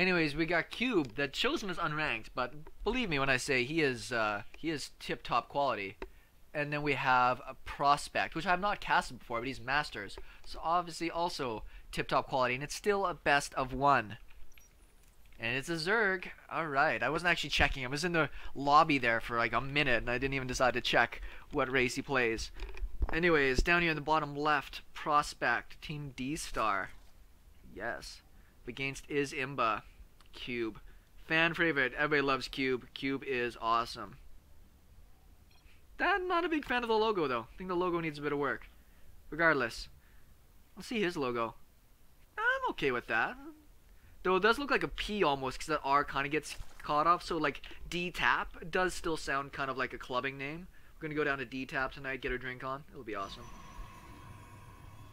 Anyways, we got Cube that shows him as unranked, but believe me when I say he is tip-top quality. And then we have a Prospect, which I have not casted before, but he's Masters. So obviously also tip-top quality, and it's still a best of 1. And it's a Zerg. Alright, I wasn't actually checking. I was in the lobby there for like a minute, and I didn't even decide to check what race he plays. Anyways, down here in the bottom left, Prospect, Team D-Star. Yes. Against is Imba. Cube. Fan favorite. Everybody loves Cube. Cube is awesome. I'm not a big fan of the logo, though. I think the logo needs a bit of work. Regardless. Let's see his logo. I'm okay with that. Though it does look like a P almost, because that R kind of gets caught off. So, like, D-Tap does still sound kind of like a clubbing name. We're going to go down to D-Tap tonight, get a drink on. It'll be awesome.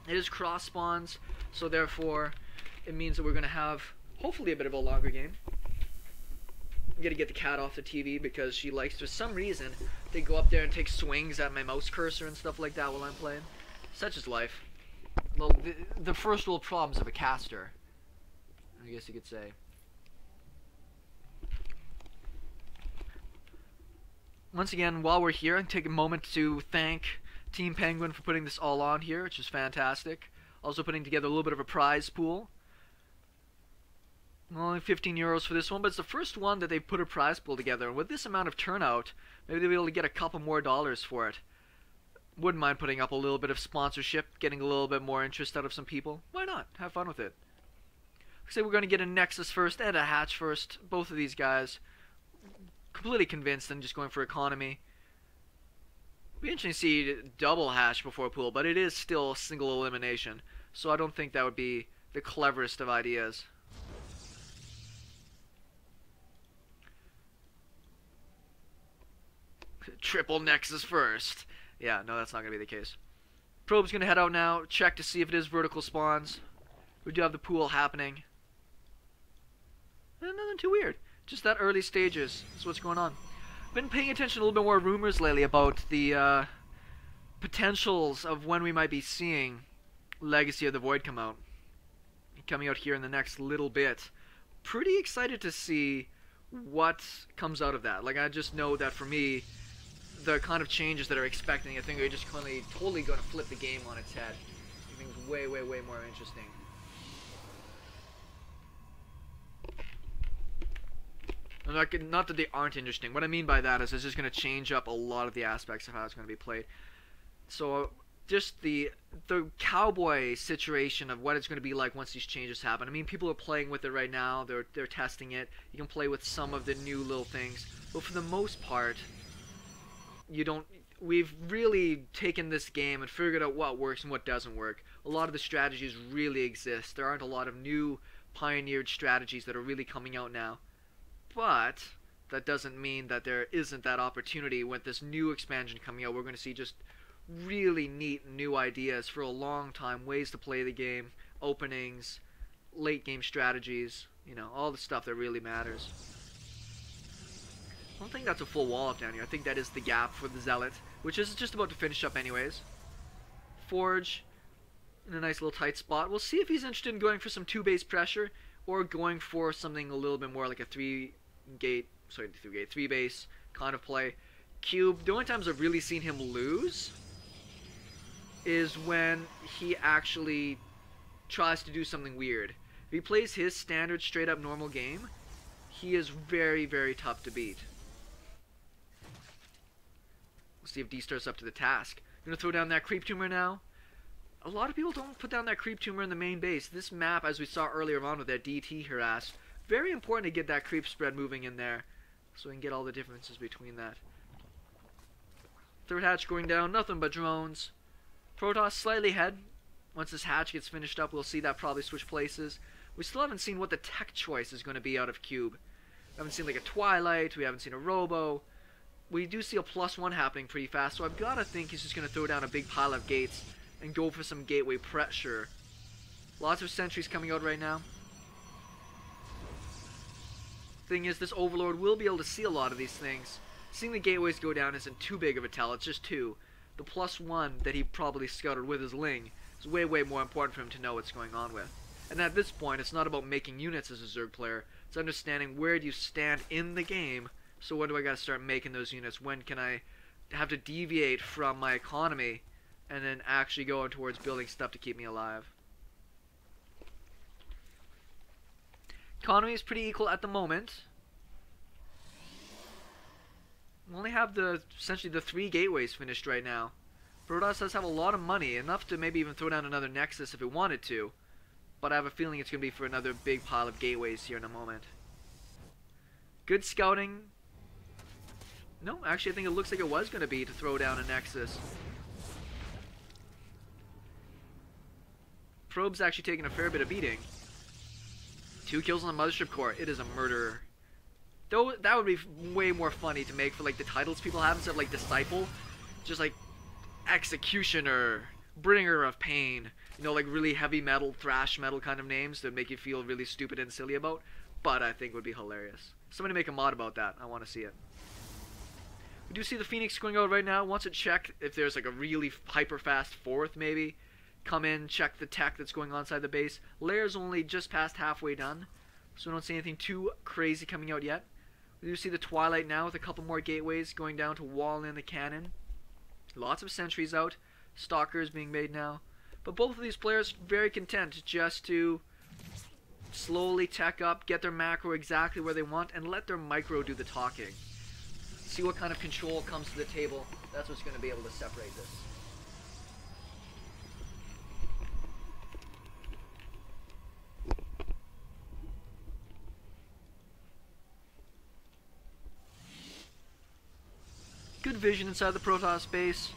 It is cross spawns, so therefore it means that we're going to have, hopefully, a bit of a longer game. I'm going to get the cat off the TV because she likes, for some reason, to go up there and take swings at my mouse cursor and stuff like that while I'm playing. Such is life. Well, the first world problems of a caster, I guess you could say. Once again, while we're here, I'll take a moment to thank Team Penguin for putting this all on here, which is fantastic. Also putting together a little bit of a prize pool. Only 15 euros for this one, but it's the first one that they've put a prize pool together. And with this amount of turnout, maybe they'll be able to get a couple more dollars for it. Wouldn't mind putting up a little bit of sponsorship, getting a little bit more interest out of some people. Why not? Have fun with it. Say we're going to get a Nexus first and a Hatch first. Both of these guys. Completely convinced and just going for economy. It'd be interesting to see double Hatch before pool, but it is still single elimination. So I don't think that would be the cleverest of ideas. Triple Nexus first. Yeah, no, that's not going to be the case. Probe's going to head out now, check to see if it is vertical spawns. We do have the pool happening. Nothing too weird. Just that early stages is what's going on. Been paying attention to a little bit more rumors lately about the potentials of when we might be seeing Legacy of the Void come out. Coming out here in the next little bit. Pretty excited to see what comes out of that. Like, I just know that for me, the kind of changes that are expecting, I think are just totally going to flip the game on its head. I think it's way, way, way more interesting. Not that they aren't interesting. What I mean by that is it's just going to change up a lot of the aspects of how it's going to be played. So just the cowboy situation of what it's going to be like once these changes happen. I mean, people are playing with it right now. They're testing it. You can play with some of the new little things, but for the most part, you don't. We've really taken this game and figured out what works and what doesn't work. A lot of the strategies really exist. There aren't a lot of new pioneered strategies that are really coming out now. But that doesn't mean that there isn't that opportunity with this new expansion coming out. We're going to see just really neat new ideas for a long time, ways to play the game, openings, late game strategies, you know, all the stuff that really matters. I don't think that's a full wall up down here. I think that is the gap for the Zealot, which is just about to finish up anyways. Forge in a nice little tight spot. We'll see if he's interested in going for some 2-base pressure or going for something a little bit more like a 3-base kind of play. Cube, the only times I've really seen him lose is when he actually tries to do something weird. If he plays his standard straight up normal game, he is very, very tough to beat. We'll see if D-Star's up to the task. Gonna throw down that creep tumor now. A lot of people don't put down that creep tumor in the main base. This map, as we saw earlier on with that DT harass, very important to get that creep spread moving in there, so we can get all the differences between that. Third hatch going down, nothing but drones. Protoss slightly ahead. Once this hatch gets finished up, we'll see that probably switch places. We still haven't seen what the tech choice is going to be out of Cube. We haven't seen like a Twilight, we haven't seen a Robo. We do see a +1 happening pretty fast, so I've got to think he's just going to throw down a big pile of gates and go for some gateway pressure. Lots of sentries coming out right now. Thing is, this Overlord will be able to see a lot of these things. Seeing the gateways go down isn't too big of a tell, it's just 2. The +1 that he probably scouted with his Ling is way, way more important for him to know what's going on with. And at this point, it's not about making units as a Zerg player, It's understanding where do you stand in the game. So when do I gotta start making those units? When can I have to deviate from my economy and then actually go towards building stuff to keep me alive? Economy is pretty equal at the moment. We only have essentially the 3 gateways finished right now. Protoss does have a lot of money, enough to maybe even throw down another Nexus if it wanted to. But I have a feeling it's going to be for another big pile of gateways here in a moment. Good scouting. No, actually I think it looks like it was going to be to throw down a Nexus. Probe's actually taking a fair bit of beating. 2 kills on the Mothership Core. It is a murderer. Though that would be way more funny to make for like the titles people have instead of like Disciple. Just like Executioner, Bringer of Pain. You know, like really heavy metal, thrash metal kind of names that make you feel really stupid and silly about. But I think would be hilarious. Somebody make a mod about that. I want to see it. We do see the Phoenix going out right now. Wants to check if there's like a really hyper fast 4th maybe. Come in, check the tech that's going on inside the base. Lair's only just past halfway done. So we don't see anything too crazy coming out yet. We do see the Twilight now with a couple more gateways going down to wall in the cannon. Lots of sentries out. Stalkers being made now. But both of these players very content just to slowly tech up, get their macro exactly where they want, and let their micro do the talking. See what kind of control comes to the table. That's what's going to be able to separate this. Good vision inside the Protoss base.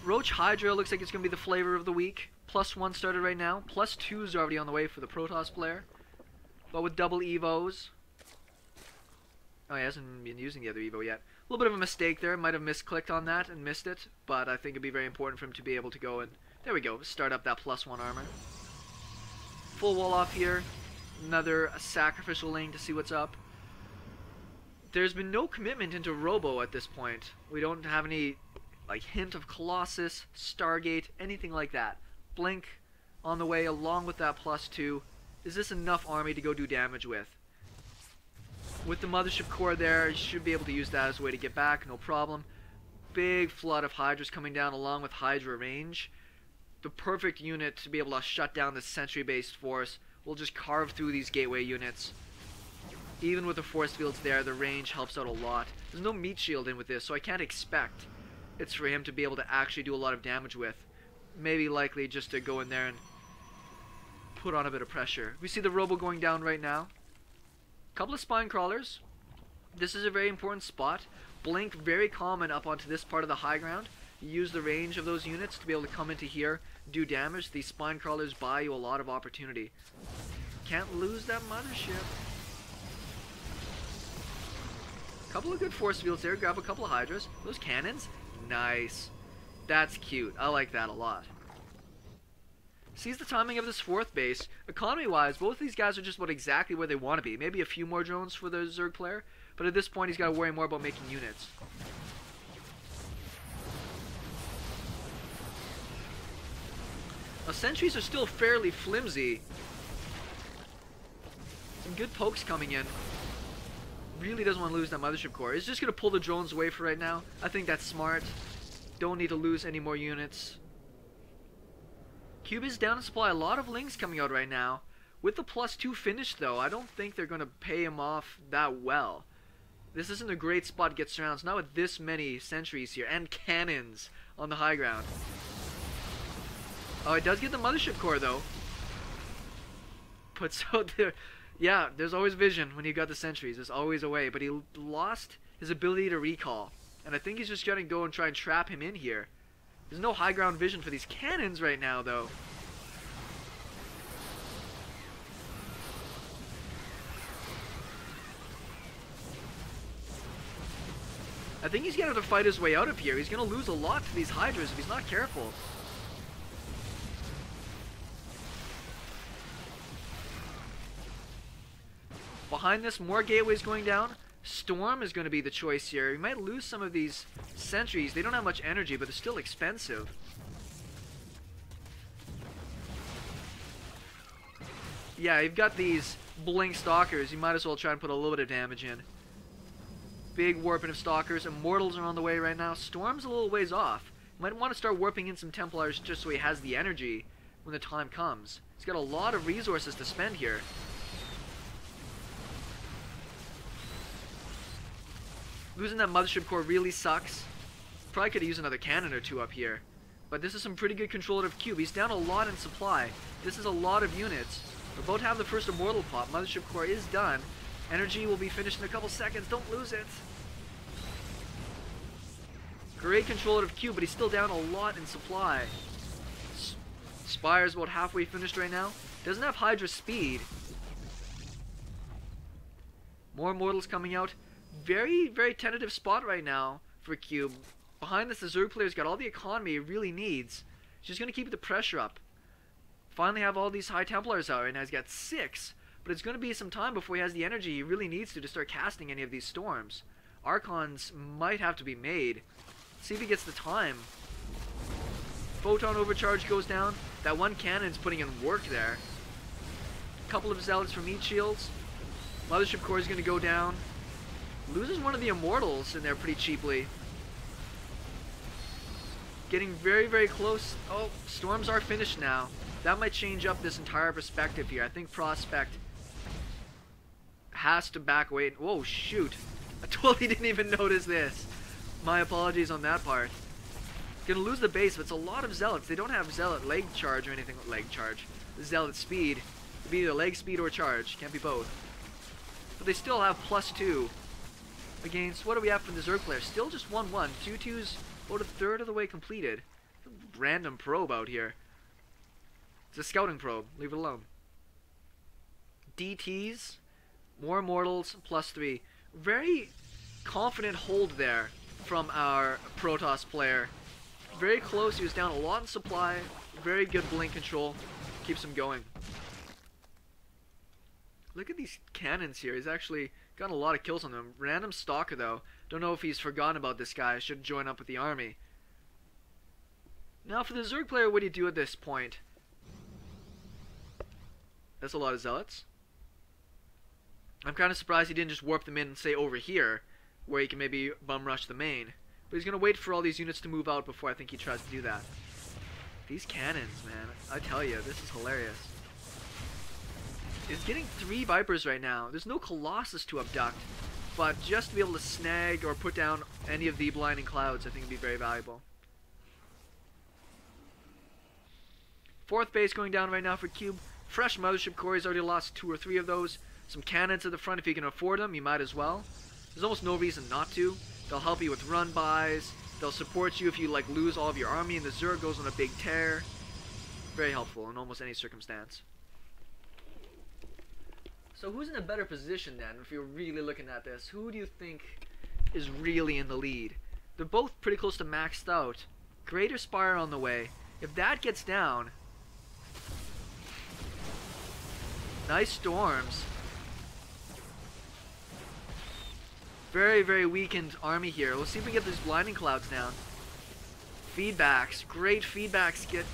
Roach Hydra looks like it's going to be the flavor of the week. +1 started right now. +2 is already on the way for the Protoss player. But with double Evos. Oh, he hasn't been using the other Evo yet. A little bit of a mistake there. Might have misclicked on that and missed it. But I think it'd be very important for him to be able to go and... There we go. Start up that +1 armor. Full wall off here. Another sacrificial lane to see what's up. There's been no commitment into Robo at this point. We don't have any like hint of Colossus, Stargate, anything like that. Blink on the way along with that +2. Is this enough army to go do damage with? With the Mothership Core there, you should be able to use that as a way to get back, no problem. Big flood of Hydras coming down along with Hydra range. The perfect unit to be able to shut down this sentry-based force. We'll just carve through these gateway units. Even with the force fields there, the range helps out a lot. There's no meat shield in with this, so I can't expect it's for him to be able to actually do a lot of damage with. Maybe likely just to go in there and put on a bit of pressure. We see the Robo going down right now. Couple of spine crawlers. This is a very important spot. Blink very common up onto this part of the high ground. You use the range of those units to be able to come into here, do damage. These spine crawlers buy you a lot of opportunity. Can't lose that mothership. Couple of good force fields there. Grab a couple of Hydras. Those cannons, nice. That's cute. I like that a lot. Sees the timing of this 4th base. Economy-wise, both of these guys are just about exactly where they want to be. Maybe a few more drones for the Zerg player, but at this point he's got to worry more about making units. Now, sentries are still fairly flimsy. Some good pokes coming in. Really doesn't want to lose that Mothership Core. He's just going to pull the drones away for right now. I think that's smart. Don't need to lose any more units. Cube is down in supply. A lot of links coming out right now. With the +2 finished though, I don't think they're going to pay him off that well. This isn't a great spot to get surrounds. Not with this many sentries here. And cannons on the high ground. Oh, it does get the Mothership Core though. Puts out there... Yeah, there's always vision when you got the sentries. There's always a way. But he lost his ability to recall. And I think he's just going to go and try and trap him in here. There's no high ground vision for these cannons right now, though. I think he's going to have to fight his way out of here. He's going to lose a lot to these Hydras if he's not careful. Behind this, more gateways going down. Storm is going to be the choice here. We might lose some of these sentries. They don't have much energy, but they're still expensive. Yeah, you've got these blink stalkers. You might as well try and put a little bit of damage in. Big warping of stalkers. Immortals are on the way right now. Storm's a little ways off. Might want to start warping in some Templars just so he has the energy when the time comes. He's got a lot of resources to spend here. Losing that Mothership Core really sucks. Probably could have used another cannon or two up here. But this is some pretty good control out of Cube. He's down a lot in supply. This is a lot of units. We're about to have the first Immortal pop. Mothership Core is done. Energy will be finished in a couple seconds. Don't lose it. Great control out of Cube, but he's still down a lot in supply. Spire's about halfway finished right now. Doesn't have Hydra speed. More Immortals coming out. Very, very tentative spot right now for Cube. Behind this, the Zerg player's got all the economy he really needs. He's just going to keep the pressure up. Finally have all these High Templars out right now. He's got 6. But it's going to be some time before he has the energy he really needs to start casting any of these storms. Archons might have to be made. See if he gets the time. Photon overcharge goes down. That one cannon's putting in work there. A couple of zealots from meat shields. Mothership Core is going to go down. Loses one of the Immortals in there pretty cheaply. Getting very, very close. Oh, storms are finished now. That might change up this entire perspective here. I think Prospect has to back away. Whoa, shoot. I totally didn't even notice this. My apologies on that part. Gonna lose the base, but it's a lot of Zealots. They don't have Zealot leg charge or anything. Leg charge. Zealot speed. It'd be either leg speed or charge. Can't be both. But they still have +2 against, what do we have from the Zerg player? Still just 1-1. 2-2's about a third of the way completed. Random probe out here. It's a scouting probe. Leave it alone. DTs. More Immortals. +3. Very confident hold there from our Protoss player. Very close. He was down a lot in supply. Very good blink control. Keeps him going. Look at these cannons here. He's actually got a lot of kills on them. Random stalker though. Don't know if he's forgotten about this guy. Should join up with the army. Now for the Zerg player, what do you do at this point? That's a lot of Zealots. I'm kind of surprised he didn't just warp them in and say over here, where he can maybe bum rush the main. But he's going to wait for all these units to move out before I think he tries to do that. These cannons, man. I tell you, this is hilarious. He's getting 3 Vipers right now. There's no Colossus to abduct. But just to be able to snag or put down any of the blinding clouds, I think would be very valuable. 4th base going down right now for Cube. Fresh Mothership Core. He's already lost 2 or 3 of those. Some cannons at the front if you can afford them. You might as well. There's almost no reason not to. They'll help you with run buys. They'll support you if you like lose all of your army and the Zerg goes on a big tear. Very helpful in almost any circumstance. So who's in a better position then if you're really looking at this? Who do you think is really in the lead? They're both pretty close to maxed out. Greater Spire on the way. If that gets down... Nice storms. Very, very weakened army here. Let's see if we can get these blinding clouds down. Feedbacks. Great feedbacks. Get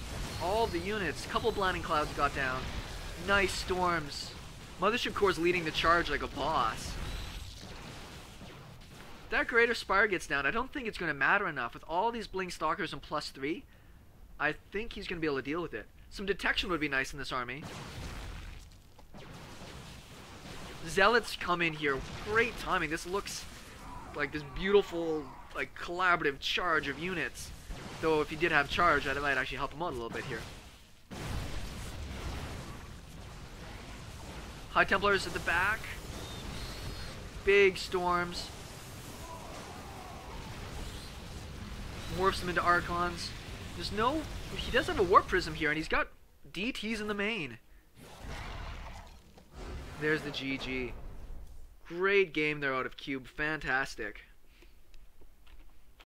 all the units. Couple blinding clouds got down. Nice storms. Mothership Core's leading the charge like a boss. If that Greater Spire gets down, I don't think it's going to matter enough. With all these Blink Stalkers and +3, I think he's going to be able to deal with it. Some detection would be nice in this army. Zealots come in here. Great timing. This looks like this beautiful, like, collaborative charge of units. Though if he did have charge, that might actually help him out a little bit here. High Templars at the back. Big storms. Morphs them into Archons. There's no... He does have a Warp Prism here, and he's got DTs in the main. There's the GG. Great game there out of Cube. Fantastic.